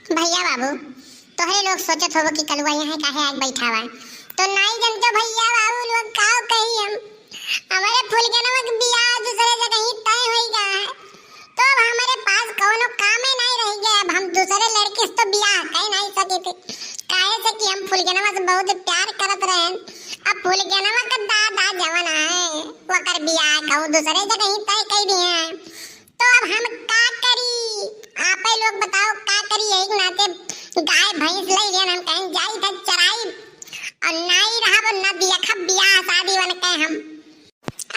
भैया बाबू तोहरे लोग सोचत होबो कि कलुआ यहाँ काहे आज बैठा हुआ तो नहीं जानते भैया बाबू लोग का कही हम हमारे फूल के नमक बियाह दूसरे जगह ही तय हो गया है तो अब हमारे पास कोनो काम ही नहीं रह गया। अब हम दूसरे लड़के से तो बियाह कर नहीं सके थे काहे से कि हम फूल के नमक से बहुत प्यार करत रहे। अब फूल के नमक का दादा जवान है वकर बियाह कहूं दूसरे जगह ही तय कर दिए हैं तो अब हम का करी आप ही लोग बताओ का करी। एक नाते गाय भैंस ले लेन हम कहीं जाई था चराई और नहीं रहा न देखा बियाह शादी बन के हम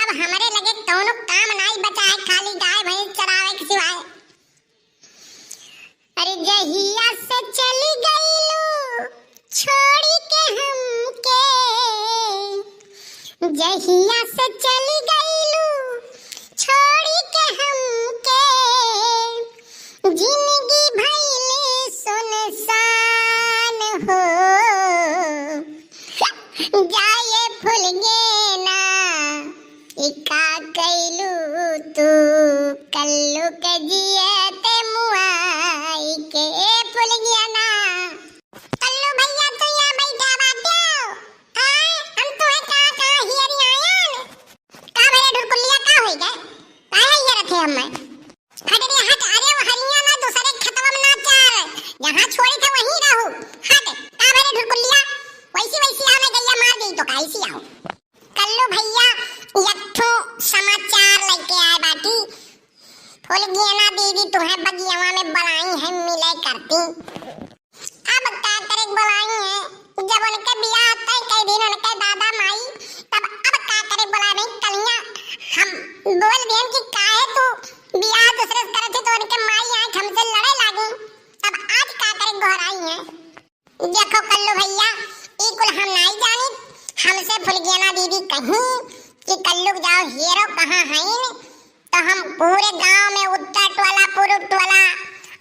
अब हमारे लगे कोनो काम नहीं बचा है खाली गाय भैंस चरावे के सिवाय। अरे जहिया से चली गईलू छोड़ी के हमके जहिया से चली गईलू छोड़ी के हमके जिंदगी भइले सुनसान हो जाए फूल गे ना इका कैलू तू कल्लू के जियते मुआई के फूल गया ना। कल्लू भैया तो यहाँ बैठा बाटे हम तो है का हियरी आयन का भरे ढुकुलिया का होई गए काहे ये रखे हम हट रे हट। अरे वो हरिया ना दूसरे खतवा में ना चार जहां छोड़ी था वहीं रहू हट का भरे ढुकुलिया वैसी वैसी आवे गैया मार गई तो कैसी आओ। कल्लू भैया यथो समाचार लेके आए बाटी फूल गेना दीदी तुम्हें बगियावा में बुलाई है मिले करती अब का करे बुलाई है जब उनके बियाह तय कई दिन उनके दादा माई तब अब का करे बुला नहीं कलिया हम बोल देन कि काहे तू बियाह दूसरे से करे थे तो उनके माई आए हमसे लड़े लागी अब आज का करे घराई है। देखो कल्लू भैया ई कुल हम नहीं जानी हमसे फुलगियाना दीदी कहीं कि कल्लू जाओ हीरो कहाँ है तो हम पूरे गांव में उत्तर टोला पूर्व टोला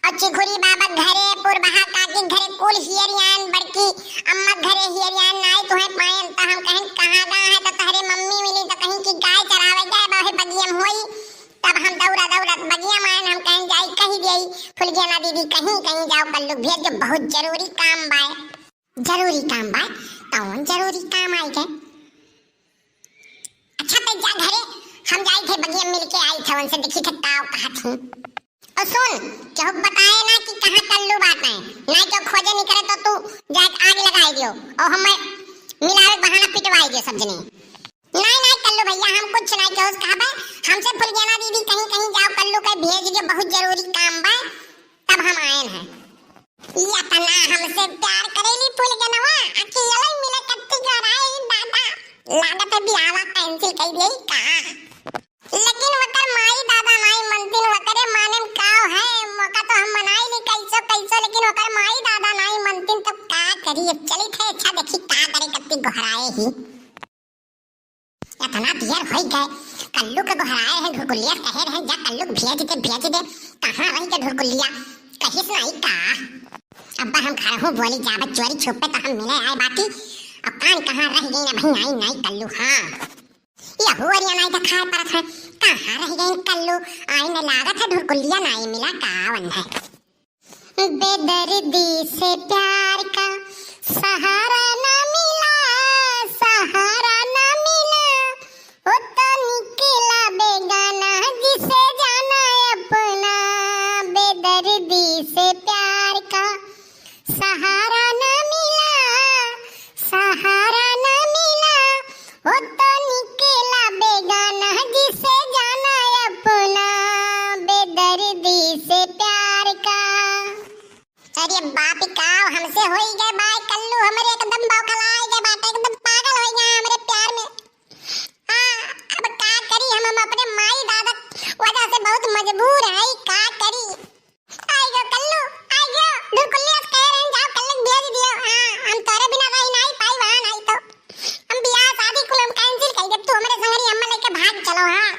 और चिखुरी बाबा घरे पुरबहा काकी घरे कुल हियरियान बड़की अम्मा घरे हियरियान नाई तुम्हें पायन तो हम कहीं कहाँ गा है तो तहरे मम्मी मिली तो कहीं की गाय चरावे जाए बाहे बगियम होई तब हम दौड़ा दौड़ा बगिया मान हम कहीं जाई कहीं गई फुलगियाना दीदी कहीं कहीं जाओ कल्लू भेज जो बहुत जरूरी काम बाय कौन जरूरी काम आई के अच्छा तो जा घरे हम जाई थे बगिया मिल के आई थे उनसे देखी थे ताव कहा थी और सुन जो बताए ना कि कहाँ कल्लू बात है नहीं तो खोजे नहीं करे तो तू जाके आग लगाई दियो और हमें मिलावे बहाना पिटवाई दियो सब जने। नहीं कल्लू भैया हम कुछ नहीं कहो कहा बे हमसे फुलगियाना दीदी कहीं कहीं जाओ कल्लू के भेज दियो बहुत जरूरी काम बा तब हम आए हैं या तना हमसे प्यार करेली फुलगियानवा अकेले मिले कत्ती गराई दादा लागत है बियावा कैंसिल कर देई का लेकिन वकर माई दादा माई मनतिन वकरे माने काव है मौका तो हम मनाई ली कैसो लेकिन वकर माई दादा नाई मनतिन तब का करी चली थे अच्छा देखी का करे कत्ती गहराए ही इतना देर हो गए कल्लू के गहराए है ढुकुलिया कहे रहे जा कल्लू भेज दे कहां रही के ढुकुलिया कहीं से नहीं का अब्बा हम खड़ा हूं बोली जा चोरी छुपे तो हम मिले आए बाकी अब कान कहां रह गई ना भाई नहीं कल्लू हां ये हुआरिया नहीं तो खाए पर है कहां रह गई कल्लू आई न लागत है ढुकुलिया नहीं मिला कावन है बेदर्दी से प्यार का सहारा ना मिला वो तो निकला बेगाना जिसे जाना अपना बेदर्दी से प्यार का सहारा ना मिला वो तो निकला बेगाना जिसे जाना अपना बेदर्दी से प्यार का। अरे बाप का हमसे हो ही गए बाय कल्लू हमारे एकदम बौखलाए गए बात एकदम पागल हो गए हमारे प्यार में। हाँ अब का करी हम अपने माई दादा वजह से बहुत मजबूर है का करी आई गो कल्लू आई गो ढुकुलिया कह रहे हैं जाओ कल्लू भेज दियो। हाँ हम तोरे बिना रह नहीं पाई वहां नहीं तो हम बियाह शादी कुल हम कैंसिल कर दे तू हमारे संगरी अम्मा लेके भाग चलो। हाँ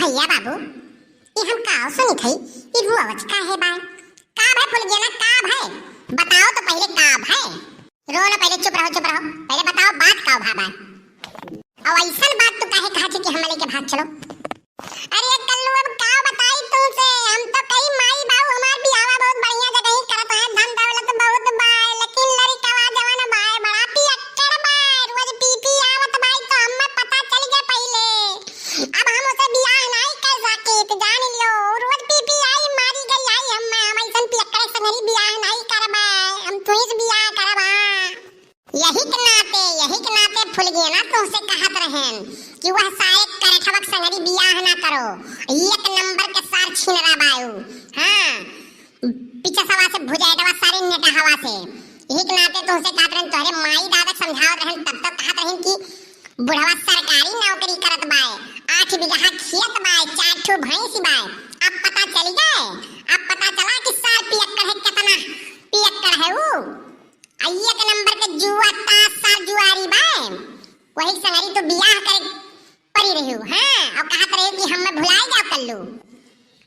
भैया बाबू ये हम का सुनी थई ये वो आवाज का है बाय का भाई फुल गया ना का भाई बताओ तो पहले का भाई रो ना पहले चुप रहो पहले बताओ बात का भाई और ऐसा बात तो काहे कहा कि हम लेके भाग चलो। अरे कल्लू अब का बताई तुमसे हम तो कई माई बाबू हमार बियाह बहुत बढ़िया जगह ही करत है यही के नाते फुल गए ना तो उसे कहत रहेन कि वह सारे करठवक संगरी बियाह ना करो, एक नंबर के सार छिनरा बायू। हां पीछे सवा से भुजाएडवा सारे नेटा हवा से, यही के नाते तो उसे कहत रहन तोरे माई दादा समझावत रहन, तब तक कहत रहन कि बुढ़वा सरकारी नौकरी करत बाय, 8 बीघा खेत बाय, 4 ठो भैंस बाय। अब पता चल गए, अब पता चला कि सार पियक्कड़ है, कितना पियक्कड़ है वो। एक नंबर के जुआ ताश सार जुआरी बाय, वही संगरी तो बियाह करे परी रही। हां और कहत रहे कि हम भुलाए जा कल्लू।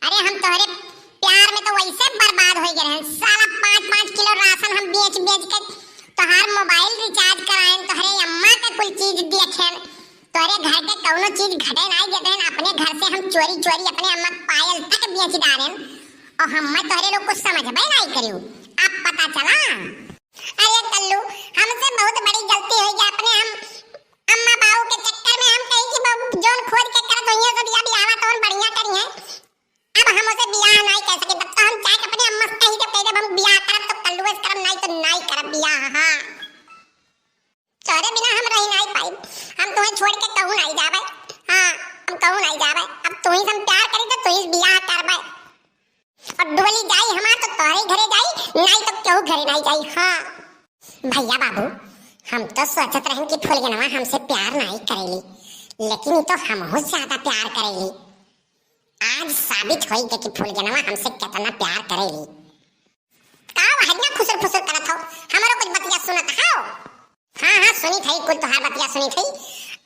अरे हम तोहरे प्यार में तो वैसे बर्बाद हो गए हैं, साला 5-5 किलो राशन हम बेच बेच के तोहार मोबाइल रिचार्ज कराएं, तोहरे अम्मा के कुल चीज देखें, तोहरे घर के कौनो चीज घटे नहीं देते हैं। अपने घर से हम चोरी चोरी अपने अम्मा पायल तक बेच डालें और हम तोहरे लोग कुछ समझबे नहीं करियो। अब पता चला। अरे कल्लू हमसे बहुत बड़ी गलती हो गई, अपने हम अम्मा बाबू के चक्कर में हम कहीं कि बाबू जोन खोज के करत होइए तो बियाह बियाह तो बढ़िया करी है। अब हम उसे बियाह नहीं कह सके, तब तो हम चाहे अपने अम्मा से ही कह दे हम बियाह करब तो कल्लू से करब, नहीं तो नहीं करब बियाह। हां तोरे बिना हम रह नहीं पाई, हम तुम्हें छोड़ के कहूं नहीं जाबे। हां हम कहूं नहीं जाबे, अब तू ही हम प्यार करी तो तू ही बियाह करबे और डोली जाई हमार तो तोरे घरे जाई, नहीं तो केहू घरे नहीं जाई। हां भैया बाबू हम तो सोचत रहन कि फुलगनवा हमसे प्यार नहीं करेली, लेकिन ये तो हमहु ज्यादा प्यार करेली। आज साबित होई कि फुलगनवा हमसे कितना प्यार करेली। का वहना खुसर खुसर करत हो, हमरो कुछ बतिया सुनत हो। हां सुनी थई कुल तोहार बतिया सुनी थई।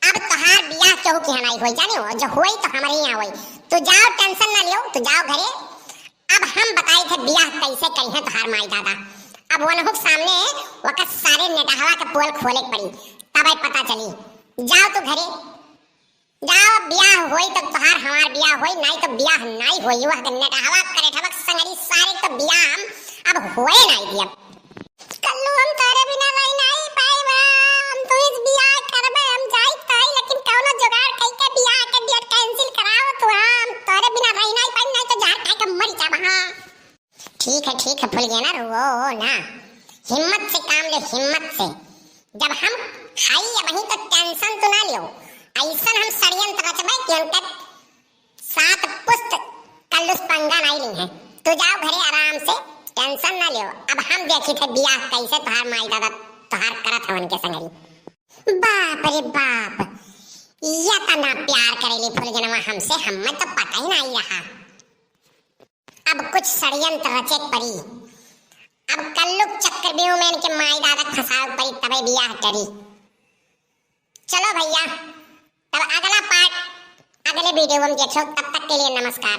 अब तोहार बियाह केहू के नहीं होई, जाने हो जो होई तो हमारे यहां होई। तू जाओ टेंशन ना लियो, तू जाओ घरे। अब हम बताई थे बियाह कैसे करी है तोहार माई दादा, अब वनहुक सामने वक्त सारे नेटहवा के पोल खोले पड़ी, तब पता चली। जाओ तू घरे जाओ, बियाह होई तो तोहार हमार बियाह होई, नहीं तो बियाह नहीं होई। वह नेटहवा करे ठबक संगरी सारे तो बियाह हम अब होए नहीं दिया। कल्लू हम तोरे बिना रह नहीं पाएबा, हम तो इस बियाह करबे, हम जाई ताई, लेकिन कौनो जुगाड़ कई के बियाह के डेट कैंसिल कराओ तू। हम तोरे बिना रह नहीं पाई, नहीं तो जहर खाए के मर जाबा। हां ठीक है फुल गया ना, रो ना, हिम्मत से काम ले, हिम्मत से। जब हम खाई है वहीं तो टेंशन तो ना लियो, ऐसा हम षड्यंत्र रचबे कि उनके 7 पुस्त कल्लू पंगा नहीं ली है। तू जाओ घरे आराम से, टेंशन ना लियो। अब हम देखी थे बियाह कैसे तोहार माई दादा तोहार करत हवन के संगरी। बाप रे बाप, या तना प्यार करेली फुलगनवा हमसे, हमें तो पता ही नहीं रहा। अब कुछ षड्यंत्र रचे पड़ी, अब कल्लू चक्रव्यूह में इनके माई दादा फंसाव पड़ी, तबे बियाह करी। चलो भैया तब अगला पार्ट अगले वीडियो में देखो, तब तक के लिए नमस्कार।